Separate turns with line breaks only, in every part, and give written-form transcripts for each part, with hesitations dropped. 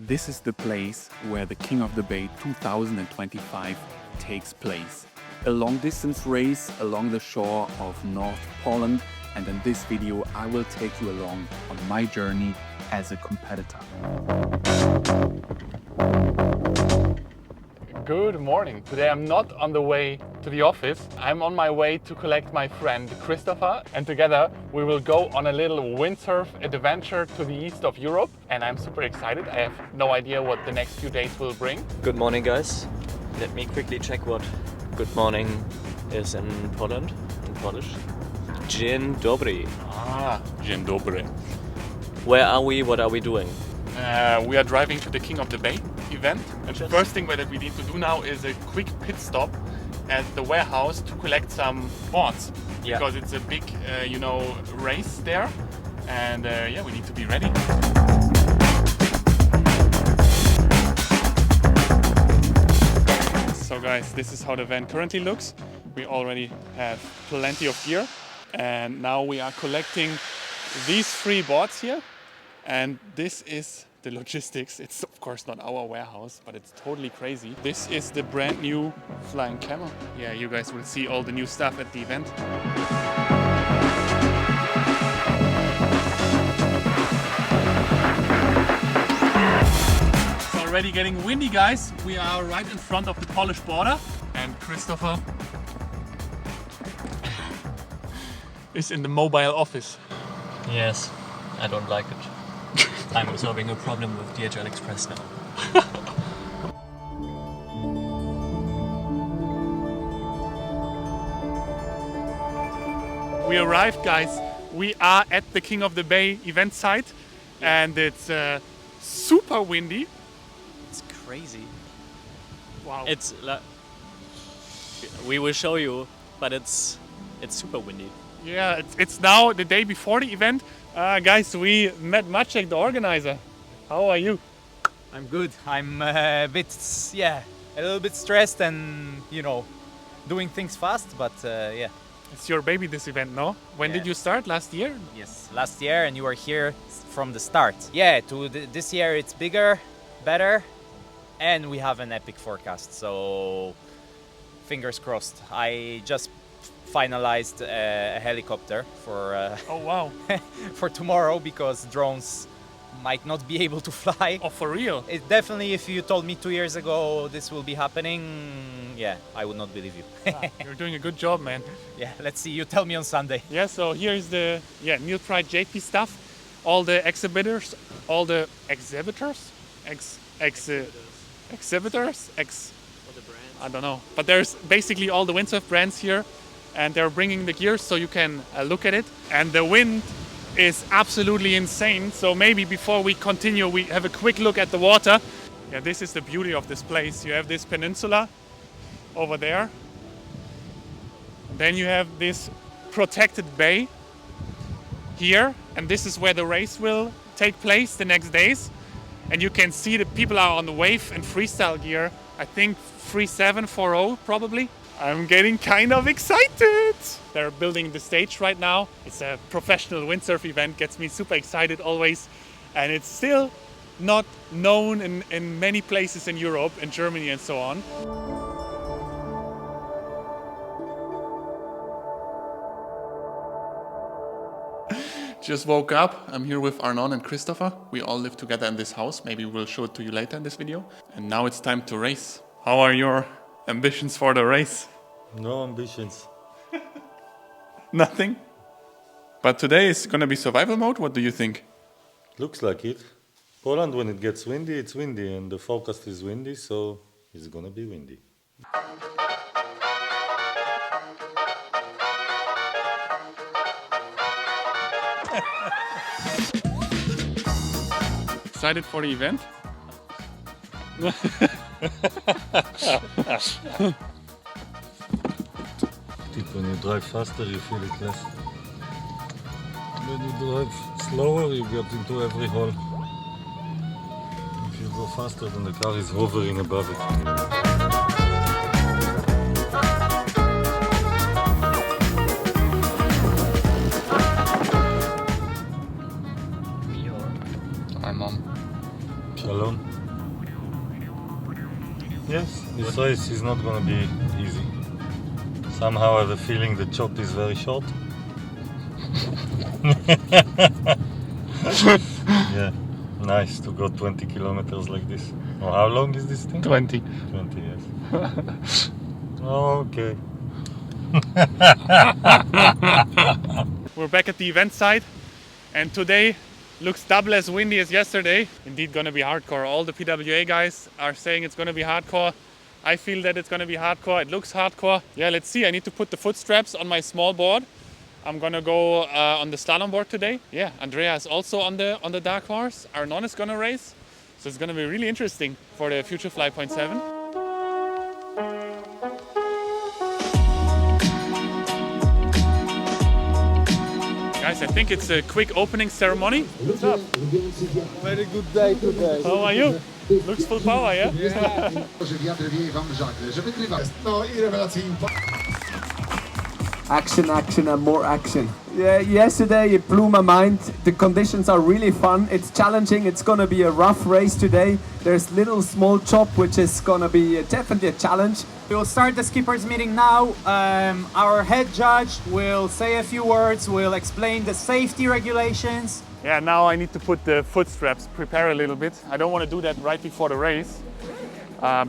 This is the place where the King of the Bay 2025 takes place. A long-distance race along the shore of North Poland, and in this video I will take you along on my journey as a competitor.
Good morning. Today I'm not on the way to the office. I'm on my way to collect my friend Christopher, and together we will go on a little windsurf adventure to the east of Europe, and I'm super excited. I have no idea what the next few days will bring.
Good morning, guys. Let me quickly check what good morning is in Poland, in Polish. Dzień dobry.
Dzień dobry.
Where are we? What are we doing?
We are driving to the King of the Bay event, and the first thing that we need to do now is a quick pit stop at the warehouse to collect some boards, because it's a big, race there, and we need to be ready. So guys, this is how the van currently looks. We already have plenty of gear, and now we are collecting these 3 boards here, and this is the logistics. It's of course not our warehouse, but it's totally crazy. This is the brand new Flying Camel. Yeah, you guys will see all the new stuff at the event. It's already getting windy, guys. We are right in front of the Polish border, and Christopher is in the mobile office.
Yes, I don't like it. I'm solving a problem with DHL Express now.
We arrived, guys. We are at the King of the Bay event site, and it's super windy.
It's crazy.
Wow.
We will show you, but it's super windy.
Yeah, it's now the day before the event. Guys, we met Maciek, the organizer. How are you?
I'm good. I'm a little bit stressed and, doing things fast, but yeah.
It's your baby, this event, no? When did you start? Last year?
Yes, last year, and you were here from the start. Yeah, this year it's bigger, better, and we have an epic forecast, so fingers crossed. I just finalized a helicopter for
oh wow.
for tomorrow, because drones might not be able to fly.
Oh, for real?
It definitely, if you told me 2 years ago this will be happening, yeah, I would not believe you.
You're doing a good job, man.
Yeah, let's see. You tell me on Sunday.
Yeah, so here's the New Pride JP stuff. All the exhibitors, I don't know. But there's basically all the windsurf brands here, and they're bringing the gear so you can look at it. And the wind is absolutely insane. So maybe before we continue, we have a quick look at the water. Yeah, this is the beauty of this place. You have this peninsula over there. Then you have this protected bay here, and this is where the race will take place the next days. And you can see the people are on the wave and freestyle gear. I think 3740 probably. I'm getting kind of excited. They're building the stage right now. It's a professional windsurf event, gets me super excited always. And it's still not known in many places in Europe, in Germany and so on. Just woke up. I'm here with Arnon and Christopher. We all live together in this house. Maybe we'll show it to you later in this video. And now it's time to race. How are your ambitions for the race?
No ambitions.
Nothing? But today is gonna be survival mode. What do you think?
Looks like it. Poland, when it gets windy, it's windy, and the forecast is windy, so it's gonna be windy.
Excited for the event?
When you drive faster, you feel it less. When you drive slower, you get into every hole. If you go faster, then the car is hovering above it. alone. Yes, this race is not gonna be easy. Somehow I have a feeling the chop is very short. Yeah, nice to go 20 kilometers like this. Oh, how long is this thing?
20.
20, yes. Okay.
We're back at the event site, and today looks double as windy as yesterday. Indeed gonna be hardcore. All the PWA guys are saying it's gonna be hardcore. I feel that it's gonna be hardcore. It looks hardcore. Yeah, let's see. I need to put the foot straps on my small board. I'm gonna go on the slalom board today. Yeah, Andrea is also on the dark horse. Arnon is gonna race. So it's gonna be really interesting for the Future Fly 0.7. Guys, I think it's a quick opening ceremony. What's up?
Very good day today.
How are you? Looks full power, yeah?
Action, action, and more action. Yeah, yesterday it blew my mind. The conditions are really fun. It's challenging. It's gonna be a rough race today. There's little small chop, which is gonna be definitely a challenge.
We will start the skippers meeting now. Our head judge will say a few words. We'll explain the safety regulations.
Yeah, now I need to put the foot straps, prepare a little bit. I don't want to do that right before the race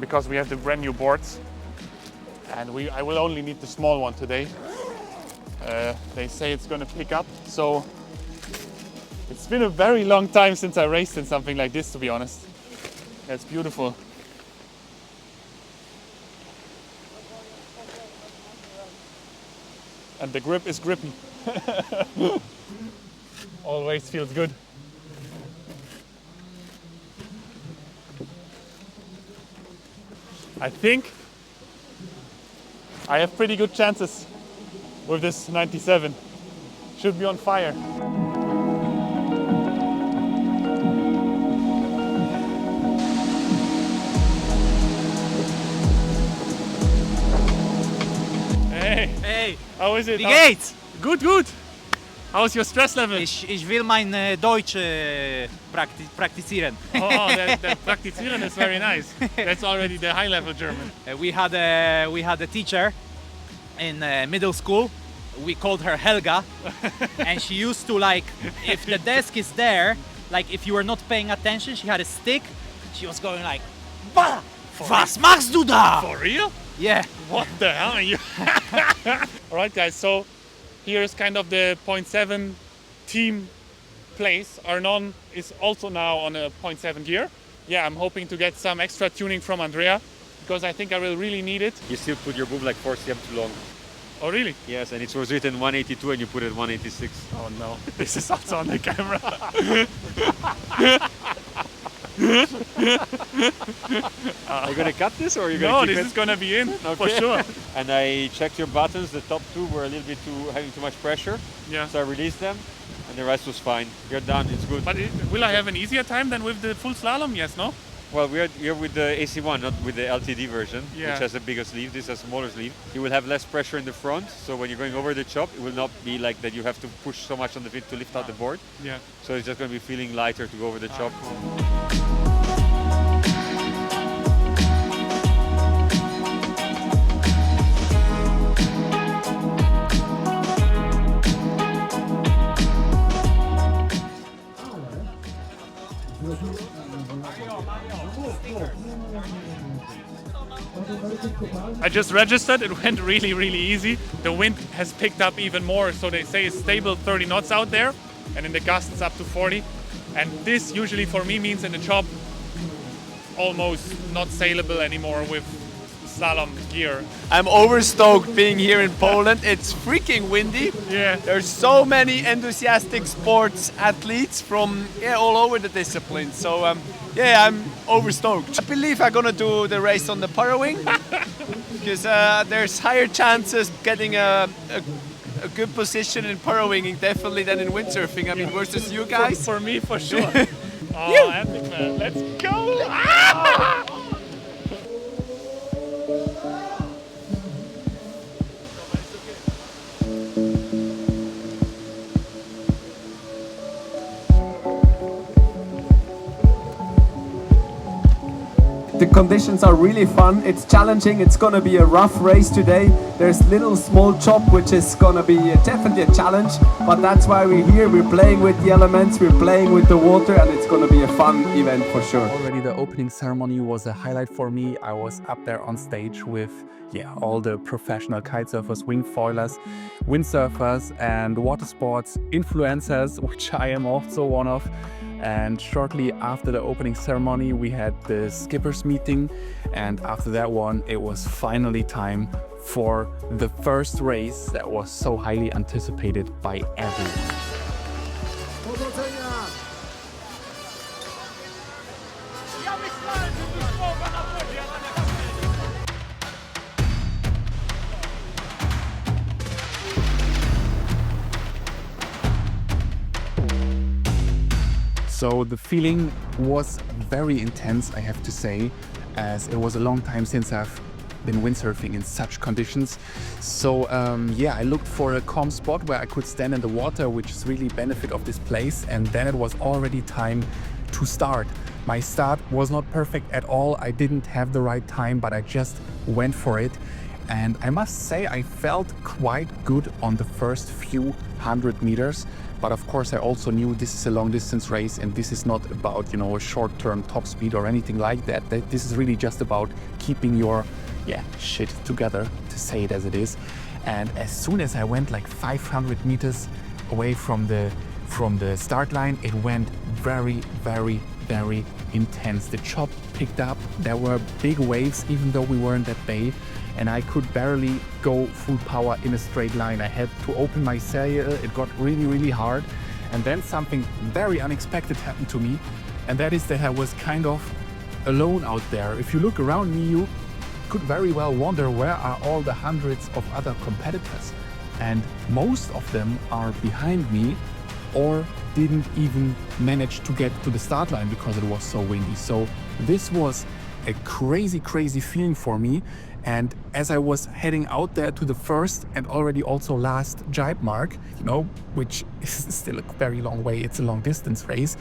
because we have the brand new boards. And I will only need the small one today. They say it's going to pick up, so it's been a very long time since I raced in something like this, to be honest. It's beautiful. And the grip is grippy. Always feels good. I think I have pretty good chances with this 97. Should be on fire. Hey,
Hey,
how is it?
wie geht's?
Good, good. How's your stress level?
Ich will mein Deutsch praktizieren.
Oh, that praktizieren is very nice. That's already the high level German.
We had a teacher in middle school. We called her Helga, and she used to, like, if the desk is there, like if you were not paying attention, she had a stick. She was going like, "Bah, was machst du da?"
For real?
Yeah.
What the hell are you? Alright guys, so here's kind of the 0.7 team place. Arnon is also now on a 0.7 gear. Yeah, I'm hoping to get some extra tuning from Andrea because I think I will really need it.
You still put your boom like 4 cm too long.
Oh really?
Yes, and it was written 182 and you put it 186.
Oh no, this is also on the camera.
Are you gonna cut this or are you gonna
No,
keep
this
it?
is gonna be in for
Okay.
sure.
And I checked your buttons, the top two were a little bit having too much pressure.
Yeah.
So I released them and the rest was fine. You're done, it's good.
But will I have an easier time than with the full slalom? Yes, no?
Well, we're with the AC1, not with the LTD version,
Yeah.
which has a bigger sleeve. This has a smaller sleeve. You will have less pressure in the front, so when you're going over the chop, it will not be like that you have to push so much on the fit to lift out the board.
Yeah.
So it's just going to be feeling lighter to go over the chop.
I just registered, it went really, really easy. The wind has picked up even more, so they say it's stable 30 knots out there, and in the gusts up to 40. And this usually for me means in the chop almost not saleable anymore with slalom gear.
I'm overstoked being here in Poland. It's freaking windy.
Yeah.
There's so many enthusiastic sports athletes from all over the discipline. So I'm overstoked. I believe I'm gonna do the race on the Parawing because there's higher chances getting a good position in Parawinging definitely than in windsurfing. I mean, versus you guys.
For me, for sure. Oh, epic, man. Let's go! Ah!
The conditions are really fun. It's challenging. It's gonna be a rough race today. There's little small chop, which is gonna be definitely a challenge. But that's why we're here. We're playing with the elements. We're playing with the water, and it's gonna be a fun event for sure.
Already the opening ceremony was a highlight for me. I was up there on stage with all the professional kite surfers, wing foilers, windsurfers and water sports influencers, which I am also one of. And shortly after the opening ceremony we had the skippers meeting, and after that one it was finally time for the first race that was so highly anticipated by everyone. So the feeling was very intense, I have to say, as it was a long time since I've been windsurfing in such conditions. So I looked for a calm spot where I could stand in the water, which is really benefit of this place. And then it was already time to start. My start was not perfect at all. I didn't have the right time, but I just went for it. And I must say I felt quite good on the first few 100 meters. But of course I also knew this is a long distance race and this is not about, a short-term top speed or anything like that. This is really just about keeping your shit together, to say it as it is. And as soon as I went like 500 meters away from the start line, it went very, very, very intense. The chop picked up. There were big waves, even though we were in that bay, and I could barely go full power in a straight line. I had to open my sail. It got really, really hard. And then something very unexpected happened to me, and that is that I was kind of alone out there. If you look around me, you could very well wonder, where are all the hundreds of other competitors? And most of them are behind me or didn't even manage to get to the start line because it was so windy. So this was a crazy, crazy feeling for me. And as I was heading out there to the first and already also last jibe mark, which is still a very long way, it's a long distance race,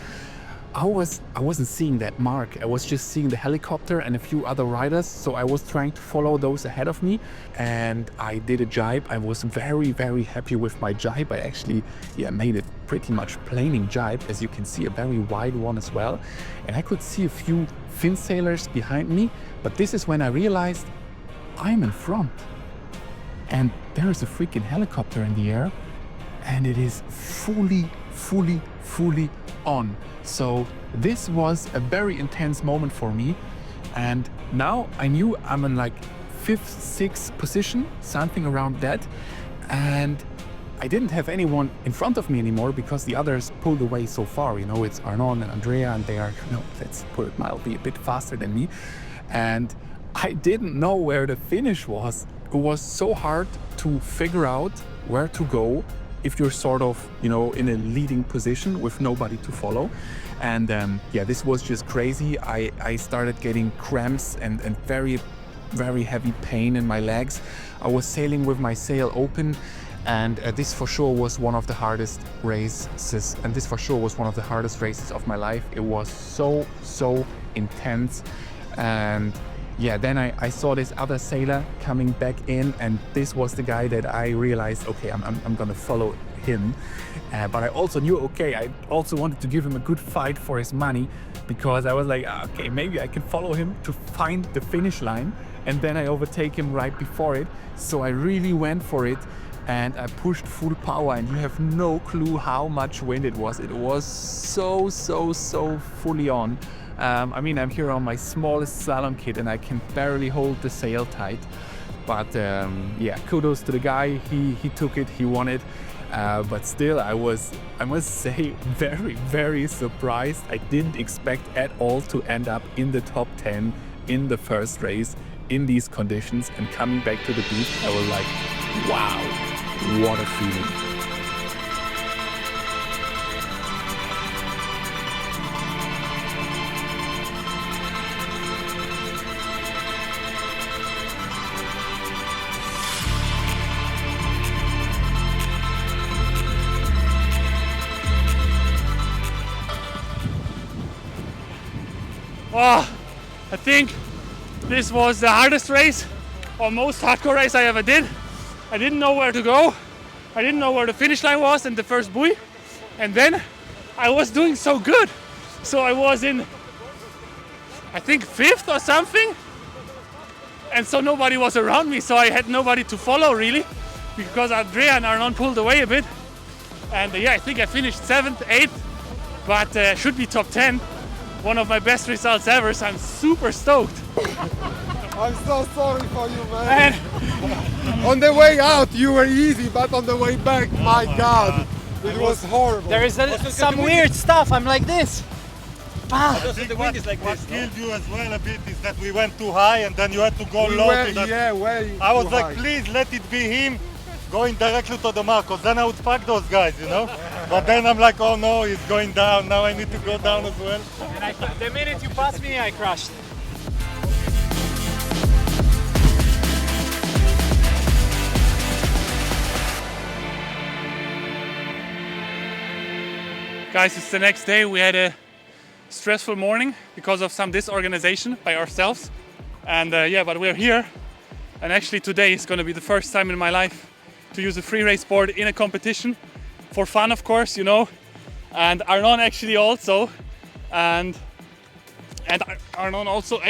I wasn't seeing that mark. I was just seeing the helicopter and a few other riders. So I was trying to follow those ahead of me, and I did a jibe. I was very, very happy with my jibe. I actually made it pretty much planing jibe, as you can see, a very wide one as well. And I could see a few fin sailors behind me, but this is when I realized I'm in front. And there is a freaking helicopter in the air, and it is fully on. So this was a very intense moment for me, and now I knew I'm in like 5th, 6th position, something around that, and I didn't have anyone in front of me anymore because the others pulled away so far. It's Arnon and Andrea, and they are, let's put it mildly, a bit faster than me, and I didn't know where the finish was. It was so hard to figure out where to go if you're sort of, in a leading position with nobody to follow. And this was just crazy. I started getting cramps and very, very heavy pain in my legs. I was sailing with my sail open, and this for sure was one of the hardest races. And this for sure was one of the hardest races of my life. It was so intense. And then I saw this other sailor coming back in, and this was the guy that I realized, okay, I'm gonna follow him. But I also knew, I also wanted to give him a good fight for his money, because I was like, okay, maybe I can follow him to find the finish line, and then I overtake him right before it. So I really went for it, and I pushed full power, and you have no clue how much wind it was. It was so fully on. I'm here on my smallest slalom kit, and I can barely hold the sail tight. But kudos to the guy. He took it, he won it. But still, I must say, very, very surprised. I didn't expect at all to end up in the top 10 in the first race in these conditions. And coming back to the beach, I was like, wow, what a feeling.
Oh, I think this was the hardest race or most hardcore race I ever did. I didn't know where to go. I didn't know where the finish line was in the first buoy. And then I was doing so good. So I was in, I think, 5th or something. And so nobody was around me, so I had nobody to follow really, because Andrea and Arnon pulled away a bit. And yeah, I think I finished 7th, 8th, but should be top 10. One of my best results ever, so I'm super stoked.
I'm so sorry for you, man. On the way out, you were easy, but on the way back, my God, it was horrible.
There is some weird stuff. I'm like this.
The wind is like what killed you as well a bit is that we went too high and then you had to go low to that.
Yeah, way
I was
too
like,
high.
please let it be him going directly to the mark, because then I would pack those guys, you know? But then I'm like, oh no, he's going down, now I need to go down as well.
And the minute you passed me, I crashed.
Guys, it's the next day. We had a stressful morning because of some disorganization by ourselves. And yeah, but we're here. And actually today is going to be the first time in my life to use a free race board in a competition. For fun, of course, you know. And Arnon actually also. And Arnon also.
Are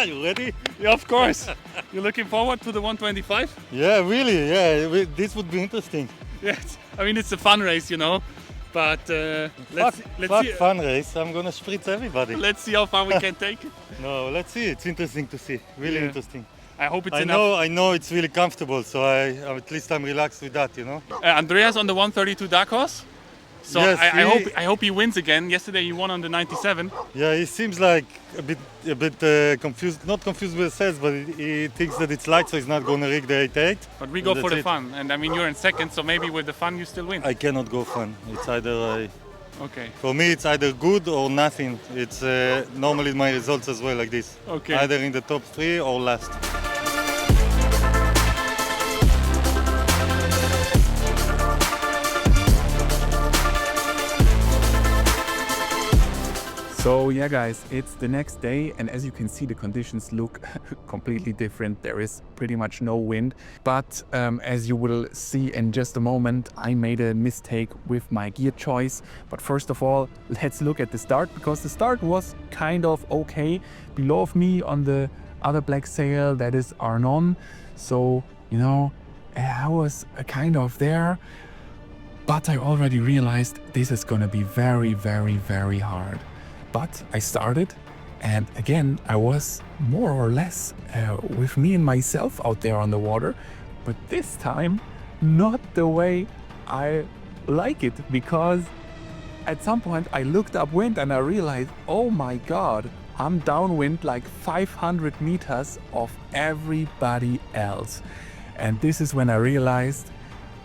you ready?
Yeah, of course. You're looking forward to the 125?
Yeah, really, yeah, this would be interesting.
Yes. I mean, it's a fun race, you know. But let's see.
Fun race, I'm gonna spritz everybody.
Let's see how far we can take it.
No, let's see, it's interesting to see, really
Yeah.
interesting.
I hope it's enough.
I know it's really comfortable, so at least I'm relaxed with that, you know.
Andreas on the 132 dark horse. So
Yes,
I hope he wins again. Yesterday he won on the 97.
Yeah, he seems like a bit confused, not confused with the sets, but he thinks that it's light, so he's not gonna rig the 88.
But we go for the
it.
fun, and I mean you're in second, so maybe with the fun you still win.
I cannot go fun. It's either
Okay.
for me it's either good or nothing. It's normally my results as well like this.
Okay.
Either in the top 3 or last.
So yeah guys, it's the next day, and as you can see the conditions look completely different. There is pretty much no wind, but as you will see in just a moment, I made a mistake with my gear choice. But first of all, let's look at the start, because the start was kind of okay. Below of me on the other black sail, that is Arnon. So, you know, I was kind of there, but I already realized this is gonna be very, very, very hard. But I started, and again, I was more or less with me and myself out there on the water, but this time not the way I like it, because at some point I looked upwind and I realized, oh my God, I'm downwind like 500 meters of everybody else. And this is when I realized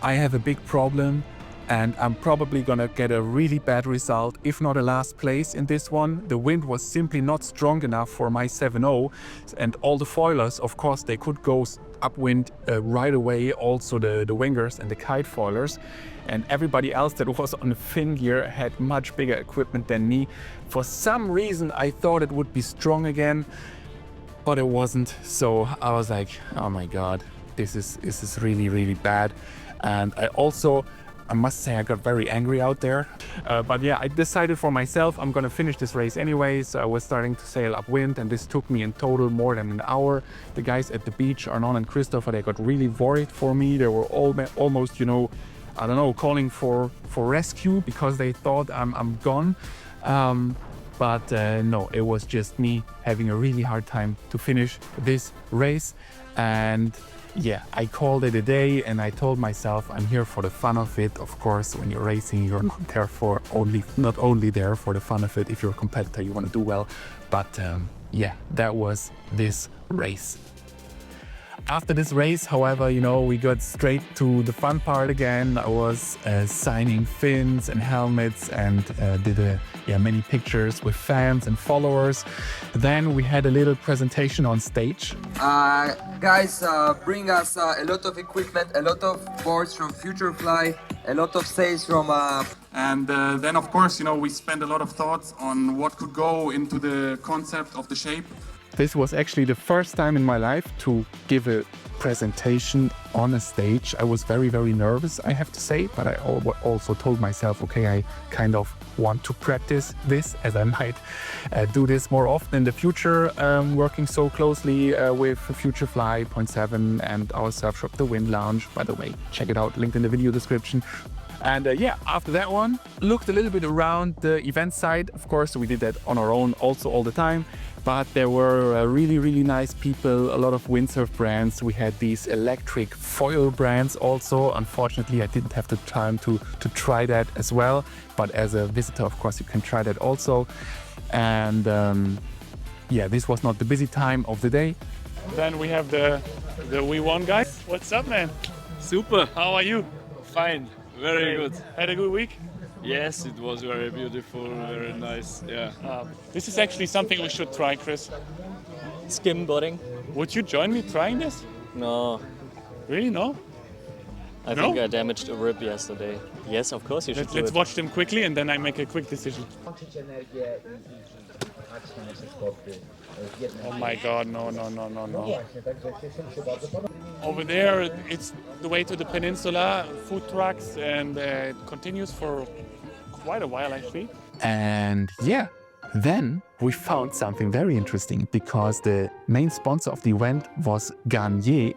I have a big problem. And I'm probably gonna get a really bad result, if not a last place in this one. The wind was simply not strong enough for my 7.0, and all the foilers, of course, they could go upwind right away, also the wingers and the kite foilers. And everybody else that was on the fin gear had much bigger equipment than me. For some reason, I thought it would be strong again, but it wasn't. So I was like, oh my God, this is really, really bad. And I must say I got very angry out there. But yeah, I decided for myself I'm gonna finish this race anyway. So I was starting to sail upwind, and this took me in total more than an hour. The guys at the beach, Arnon and Christopher, they got really worried for me. They were almost, you know, I don't know, calling for rescue because they thought I'm gone. But no, it was just me having a really hard time to finish this race. And yeah, I called it a day, and I told myself I'm here for the fun of it. Of course, when you're racing, you're not only there for the fun of it. If you're a competitor, you want to do well. But yeah, that was this race. After this race, however, you know, we got straight to the fun part again. I was signing fins and helmets, and did many pictures with fans and followers. Then we had a little presentation on stage.
Guys bring us a lot of equipment, a lot of boards from Future Fly, a lot of sails from
And then, of course, you know, we spent a lot of thoughts on what could go into the concept of the shape. This was actually the first time in my life to give a presentation on a stage. I was very, very nervous, I have to say, but I also told myself, okay, I kind of want to practice this, as I might do this more often in the future, working so closely with Futurefly 0.7 and our surf shop, the Wind Lounge. By the way, check it out, linked in the video description. And yeah, after that one, looked a little bit around the event side. Of course, we did that on our own also all the time. But there were really, really nice people, a lot of windsurf brands. We had these electric foil brands also. Unfortunately, I didn't have the time to try that as well. But as a visitor, of course, you can try that also. And yeah, this was not the busy time of the day.
Then we have the We1 guys. What's up, man?
Super.
How are you?
Fine. Very good.
Had a good week?
Yes, it was very beautiful, very nice. Yeah.
This is actually something we should try, Chris.
Skimboarding?
Would you join me trying this?
No.
Really, no?
I think I damaged a rib yesterday. Yes, of course you should do
Let's
it.
watch them quickly and then I make a quick decision. Oh my god, no. Over there, it's the way to the peninsula, food trucks, and it continues for quite a while actually.
And yeah, then we found something very interesting because the main sponsor of the event was Garnier,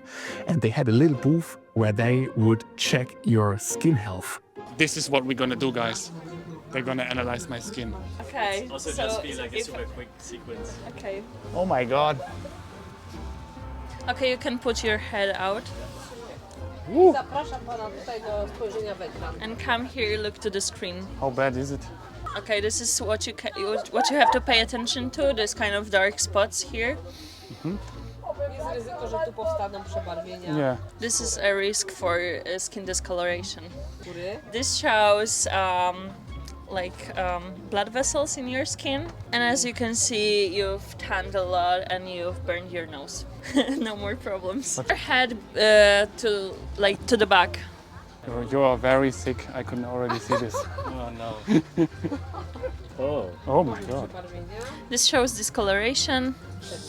and they had a little booth where they would check your skin health.
This is what we're gonna do, guys. They're gonna analyze my skin.
Okay. Also just be like a super quick sequence.
Okay.
Oh my god.
Okay, you can put your head out. Zapraszam pana tutaj do spojrzenia w ekran. And come here, look to the screen.
How bad is it?
Okay, this is what you have to pay attention to. This kind of dark spots here.
Jest ryzyko, że tu powstaną przebarwienia.
Yeah.
This is a risk for skin discoloration.
Który?
This shows blood vessels in your skin, and as you can see, you've tanned a lot and you've burned your nose. No more problems. Your head to the back.
You are very sick. I can already see this.
Oh no.
Oh my god.
This shows discoloration.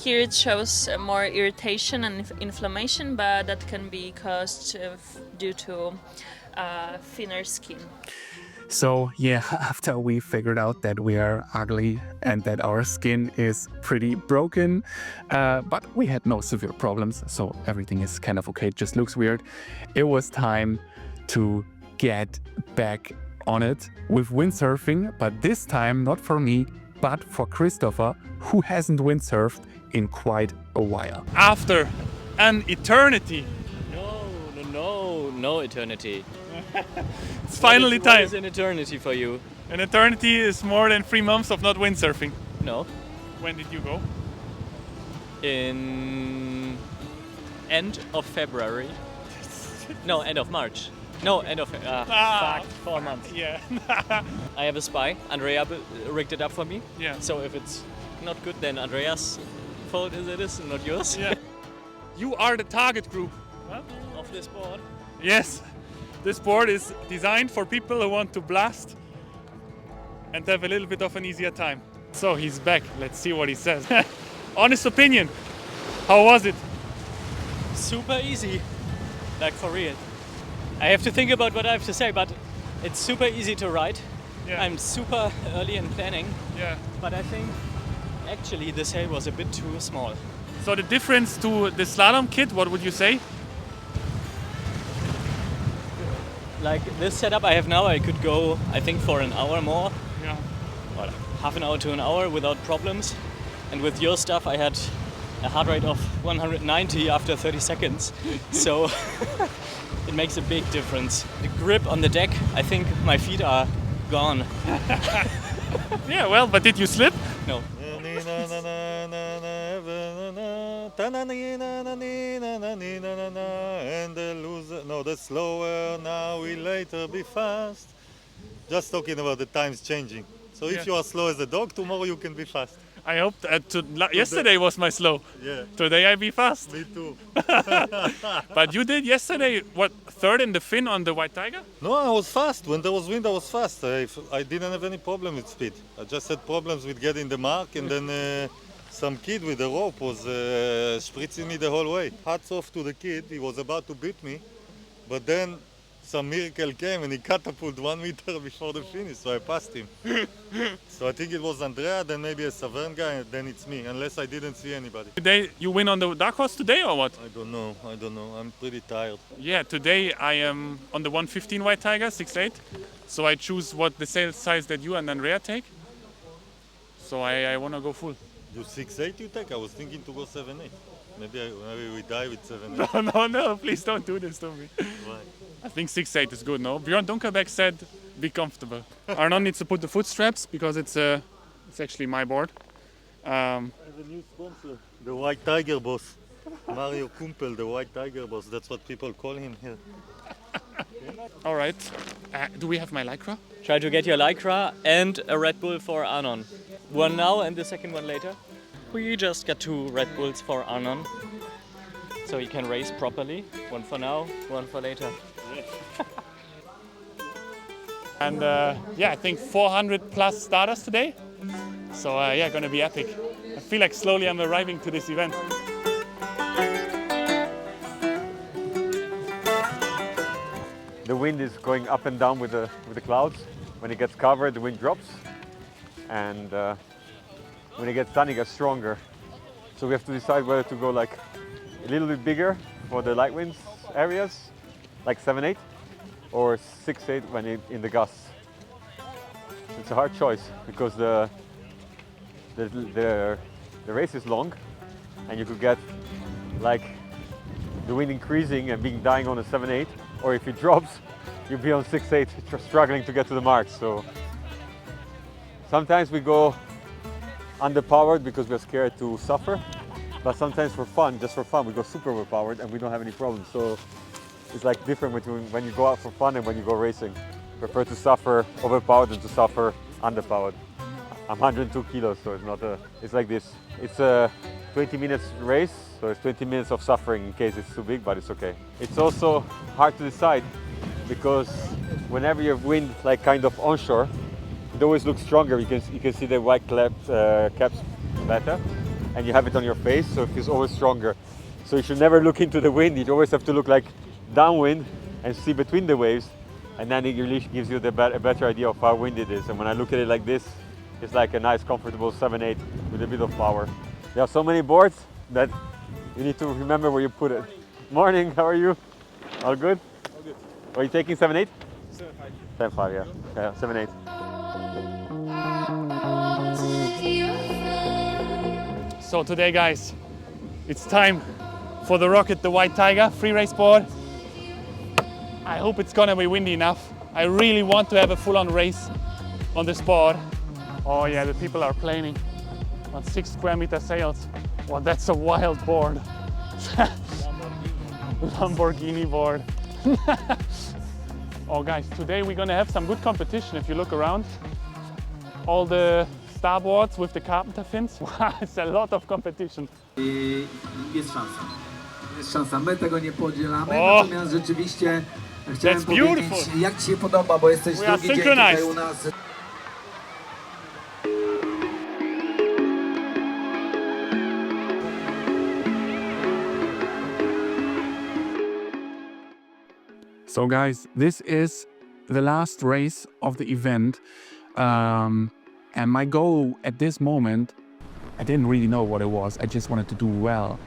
Here it shows more irritation and inflammation, but that can be caused due to thinner skin.
So yeah, after we figured out that we are ugly and that our skin is pretty broken, but we had no severe problems, so everything is kind of okay, it just looks weird. It was time to get back on it with windsurfing, but this time not for me, but for Christopher, who hasn't windsurfed in quite a while.
After an eternity.
No eternity.
It's finally time.
What is an eternity for you?
An eternity is more than 3 months of not windsurfing.
No.
When did you go?
In end of February. No, end of March. No, end of 4 months.
Yeah.
I have a spy. Andrea rigged it up for me.
Yeah.
So if it's not good, then Andrea's fault it is, and not yours.
Yeah. You are the target group.
Huh? Of this board.
Yes. This board is designed for people who want to blast and have a little bit of an easier time. So he's back. Let's see what he says. Honest opinion. How was it?
Super easy. Like for real. I have to think about what I have to say, but it's super easy to ride.
Yeah.
I'm super early in planning.
Yeah.
But I think actually the sail was a bit too small.
So the difference to the slalom kit, what would you say?
Like this setup I have now, I could go, I think, for an hour more.
Yeah.
Or half an hour to an hour without problems. And with your stuff, I had a heart rate of 190 after 30 seconds. So it makes a big difference. The grip on the deck, I think my feet are gone.
Yeah, well, but did you slip?
No.
And the slower, now we later be fast. Just talking about the times changing. So if you are slow as a dog, tomorrow you can be fast.
I hope yesterday was my slow.
Yeah.
Today I be fast.
Me too.
But you did yesterday, what, third in the fin on the White Tiger?
No, I was fast. When there was wind, I was fast. I didn't have any problem with speed. I just had problems with getting the mark, and then some kid with a rope was spritzing me the whole way. Hats off to the kid. He was about to beat me, but then some miracle came and he catapulted 1 meter before the finish, so I passed him. So I think it was Andrea, then maybe a Savern guy, and then it's me, unless I didn't see anybody.
Today you win on the dark horse today or what?
I don't know. I'm pretty tired.
Yeah, today I am on the 115 White Tiger, 6'8". So I choose what the sales size that you and Andrea take. So I want to go full.
You 6'8" you take? I was thinking to go 7'8". Maybe we die with 7'8".
No, please don't do this to me.
Why?
I think 6'8" is good, no? Björn Dunkelbeck said, be comfortable. Arnon needs to put the foot straps because it's actually my board.
I have a new sponsor, the White Tiger boss. Mario Kümpel, the White Tiger boss. That's what people call him here.
All right. Do we have my Lycra?
Try to get your Lycra and a Red Bull for Arnon. One now and the second one later. We just got 2 Red Bulls for Arnon. So he can race properly. One for now, one for later.
And yeah, I think 400 plus starters today. So yeah, gonna be epic. I feel like slowly I'm arriving to this event.
The wind is going up and down with the clouds. When it gets covered, the wind drops. And when it gets sun, it gets stronger. So we have to decide whether to go like a little bit bigger for the light winds areas, like 7-8, or 6-8 when in the gusts. It's a hard choice because the race is long, and you could get like the wind increasing and being dying on a 7-8, or if it drops, you'll be on 6-8 struggling to get to the mark. So sometimes we go underpowered because we're scared to suffer, but sometimes for fun, just for fun, we go super overpowered and we don't have any problems. So it's like different between when you go out for fun and when you go racing. Prefer to suffer overpowered than to suffer underpowered. I'm 102 kilos, so it's like this. It's a 20 minutes race, so it's 20 minutes of suffering in case it's too big, but it's okay. It's also hard to decide because whenever you have wind like kind of onshore, it always looks stronger. You can see the white caps better, and you have it on your face, so it feels always stronger. So you should never look into the wind. You always have to look like downwind and see between the waves, and then it really gives you a better idea of how windy it is. And when I look at it like this, it's like a nice, comfortable 7-8 with a bit of power. There are so many boards that you need to remember where you put it. Morning, how are you? All good?
All good.
Are you taking 7-8?
7-5.
7-5, yeah. Yeah, 7-8.
So today, guys, it's time for the Rocket, the White Tiger free race board. I hope it's gonna be windy enough. I really want to have a full-on race on this board. Oh yeah, the people are planning on 6 square meter sails. Well, that's a wild board. Lamborghini board. Oh guys, today we're gonna have some good competition. If you look around, all the starboards with the carpenter fins. Wow, it's a lot of competition.
Jest szansa. Jest szansa. My tego nie podzielamy,
Oh,
natomiast rzeczywiście chciałem
that's
powiedzieć,
beautiful.
jak Ci się podoba, bo jesteś
We are
drugi dzień tutaj
synchronized.
u nas.
So guys, this is the last race of the event, and my goal at this moment, I didn't really know what it was. I just wanted to do well.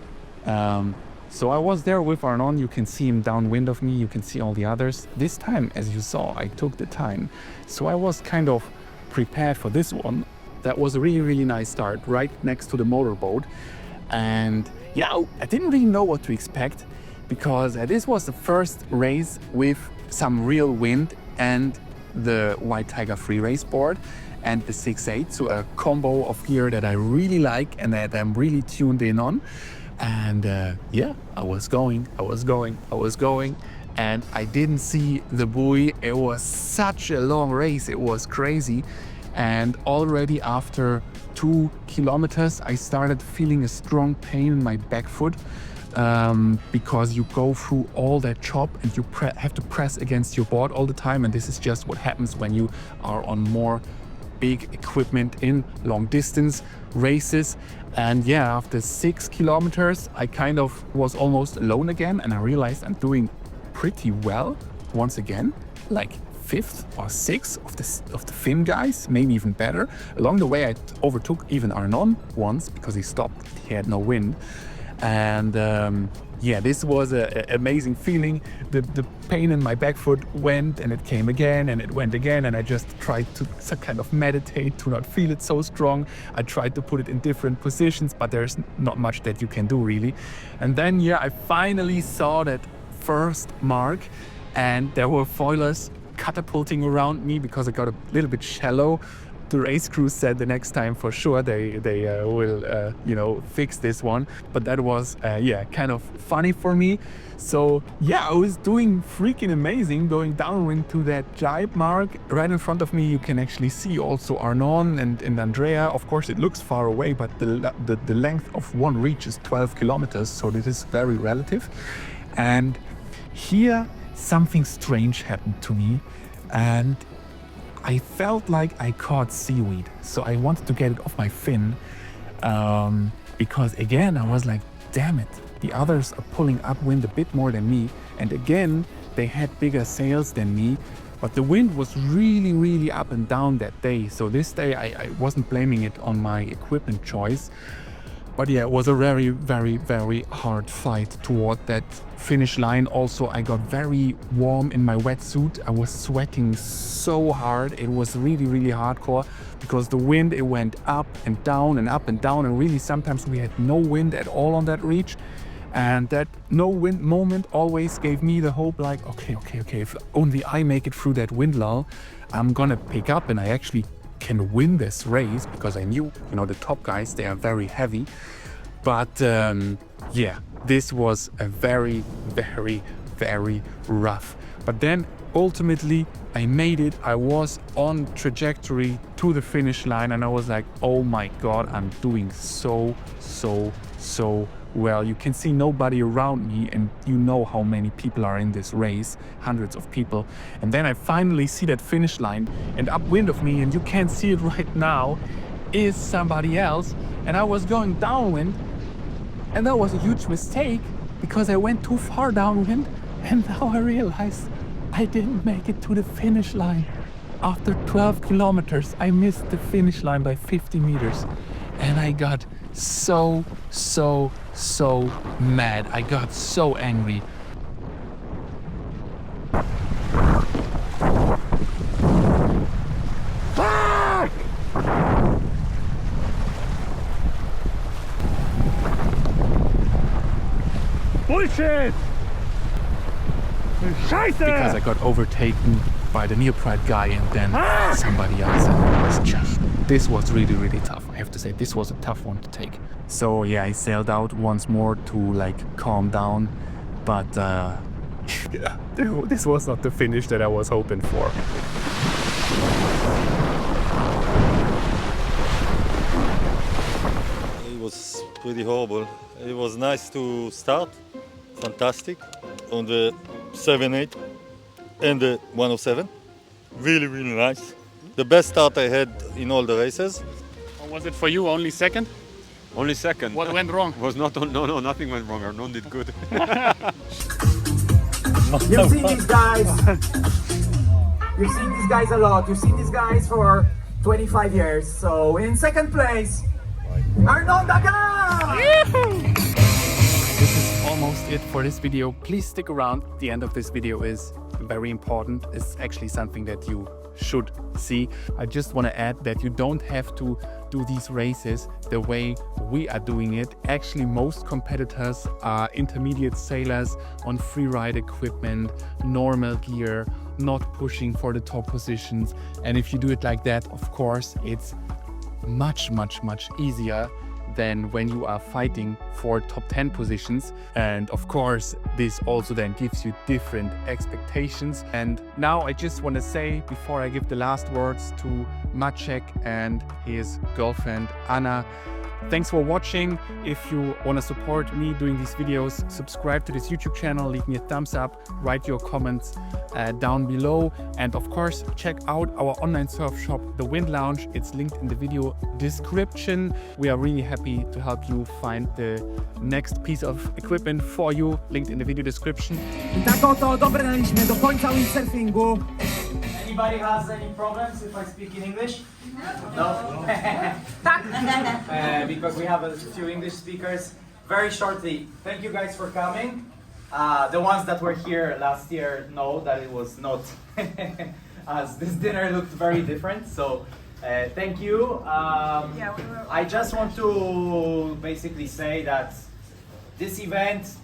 So I was there with Arnon. You can see him downwind of me. You can see all the others. This time, as you saw, I took the time. So I was kind of prepared for this one. That was a really, really nice start right next to the motorboat. And yeah, I didn't really know what to expect, because this was the first race with some real wind and the White Tiger free race board and the 6-8, so a combo of gear that I really like and that I'm really tuned in on. And yeah, I was going, and I didn't see the buoy. It was such a long race, it was crazy. And already after 2 kilometers, I started feeling a strong pain in my back foot because you go through all that chop and you have to press against your board all the time. And this is just what happens when you are on more big equipment in long distance races. And yeah, after 6 kilometers, I kind of was almost alone again, and I realized I'm doing pretty well once again, like 5th or 6th of the Finn guys, maybe even better. Along the way, I overtook even Arnon once because he stopped, he had no wind. And yeah, this was an amazing feeling. The pain in my back foot went and it came again and it went again, and I just tried to kind of meditate to not feel it so strong. I tried to put it in different positions, but there's not much that you can do really. And then yeah, I finally saw that first mark, and there were foilers catapulting around me because I got a little bit shallow. The race crew said the next time for sure they will you know, fix this one, but that was yeah, kind of funny for me. So yeah, I was doing freaking amazing going downwind to that jibe mark. Right in front of me you can actually see also Arnon and Andrea. Of course it looks far away, but the length of one reach is 12 kilometers, so this is very relative. And here something strange happened to me, and I felt like I caught seaweed, so I wanted to get it off my fin because again I was like, damn it, the others are pulling upwind a bit more than me, and again they had bigger sails than me, but the wind was really up and down that day. So this day I wasn't blaming it on my equipment choice, but yeah, it was a very hard fight toward that finish line. Also, I got very warm in my wetsuit. I was sweating so hard. It was really hardcore because the wind, it went up and down and up and down, and really sometimes we had no wind at all on that reach. And that no wind moment always gave me the hope, like, okay, if only I make it through that wind lull, I'm gonna pick up and I actually can win this race, because I knew, you know, the top guys, they are very heavy. But yeah, this was a very rough. But then ultimately I made it. I was on trajectory to the finish line, and I was like, oh my god, I'm doing so well. You can see nobody around me, and you know how many people are in this race, hundreds of people. And then I finally see that finish line, and upwind of me, and you can't see it right now, is somebody else. And I was going downwind, and that was a huge mistake because I went too far downwind, and now I realized I didn't make it to the finish line. After 12 kilometers, I missed the finish line by 50 meters, and I got so mad. I got so angry. Fuck! Bullshit! Scheiße! Because I got overtaken by the near-pride guy and then somebody else, and it was just, this was really tough. I have to say, this was a tough one to take. So yeah, I sailed out once more to like calm down, but yeah, this was not the finish that I was hoping for.
It was pretty horrible. It was nice to start, fantastic, on the 7-8 and the 107. Really nice. The best start I had in all the races.
Or was it for you only second?
Only second.
What went wrong?
Was not no, nothing went wrong. Arnon did good.
You've seen these guys. You've seen these guys a lot. You've seen these guys for 25 years. So in second place, Arnon Daga!
This is almost it for this video. Please stick around. The end of this video is very important. It's actually something that you should see. I just want to add that you don't have to do these races the way we are doing it. Actually, most competitors are intermediate sailors on freeride equipment, normal gear, not pushing for the top positions. And if you do it like that, of course, it's much easier than when you are fighting for top 10 positions. And of course, this also then gives you different expectations. And now I just want to say, before I give the last words to Maciek and his girlfriend Anna, thanks for watching. If you want to support me doing these videos, subscribe to this YouTube channel, leave me a thumbs up, write your comments down below. And of course, check out our online surf shop, The Wind Lounge. It's linked in the video description. We are really happy to help you find the next piece of equipment for you, linked in the video description.
I tak oto dobrnęliśmy do końca windsurfingu.
Anybody has any problems if I speak in English? No? Because we have a few English speakers. Very shortly, thank you guys for coming. The ones that were here last year know that it was not, as this dinner looked very different, so thank you. I just want to basically say that this event,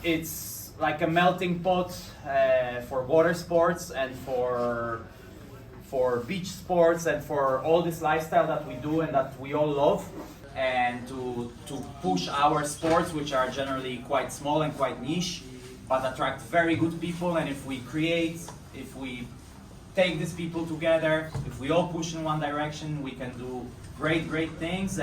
it's like a melting pot for water sports and for beach sports and for all this lifestyle that we do and that we all love, and to push our sports, which are generally quite small and quite niche, but attract very good people. And if we take these people together, if we all push in one direction, we can do great things,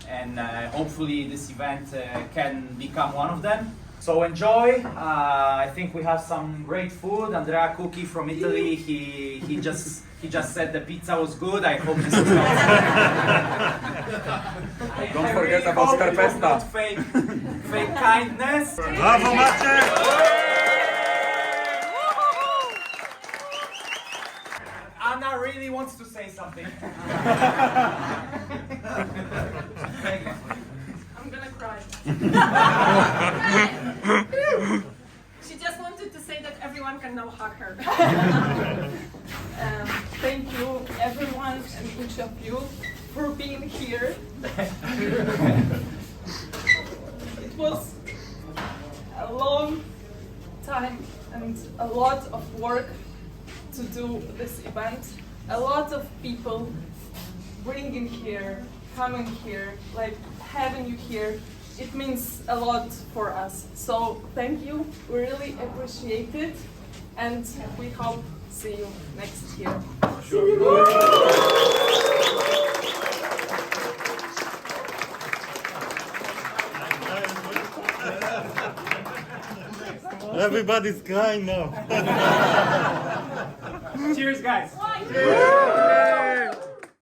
and hopefully this event can become one of them. So enjoy. I think we have some great food. Andrea Cookie from Italy. He just said the pizza was good. I hope this is not.
Don't forget about Scarpesta.
Fake kindness.
Bravo, Maciek!
Anna really wants to say something.
I'm gonna cry. She just wanted to say that everyone can now hug her. Thank you, everyone and each of you, for being here. It was a long time and a lot of work to do this event. A lot of people bringing here, coming here, like having you here. It means a lot for us. So thank you, we really appreciate it, and we hope see you next year.
Everybody's crying now.
Cheers, guys.